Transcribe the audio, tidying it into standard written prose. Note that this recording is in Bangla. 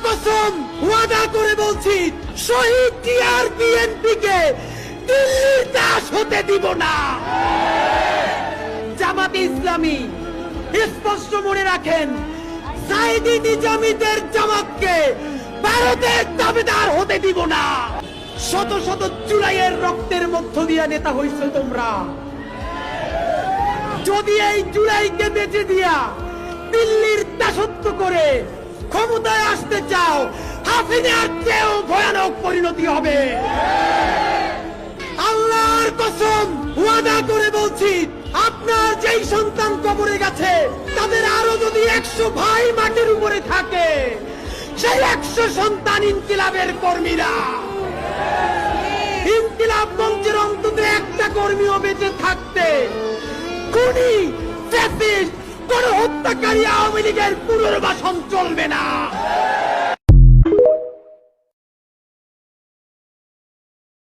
কসম ওয়াদা করে বলছি, শহীদ জিয়ার বিএনপিকে দিল্লির দাস হতে দিব না। জামাতে ইসলামী স্পষ্ট মনে রাখেন, সাইদি নিজামীদের জামাতকে ভারতের দাবিদার হতে দিব না। শত শত জুলাইয়ের রক্তের মধ্য দিয়ে নেতা হইছো তোমরা। যদি এই জুলাইকে বেঁচে দিয়া দিল্লির দাসত্ব করে ক্ষমতায় আসতে চাও, হাসিনার চেয়েও ভয়ানক পরিণতি হবে। আল্লাহর কসম ওয়াদা করে বলছি, আপনার যেই সন্তান কবরে গেছে, তাদের আরো যদি 100 ভাই মাটির উপরে থাকে, সেই 100 সন্তান ইনকিলাবের কর্মীরা। ইনকিলাব মঞ্চের অন্তত একটা কর্মীও বেঁচে থাকতে খুনি, ফ্যাসিস্ট, কোন হত্যাকারী আওয়ামী লীগের পুনর্বাসন চলবে না।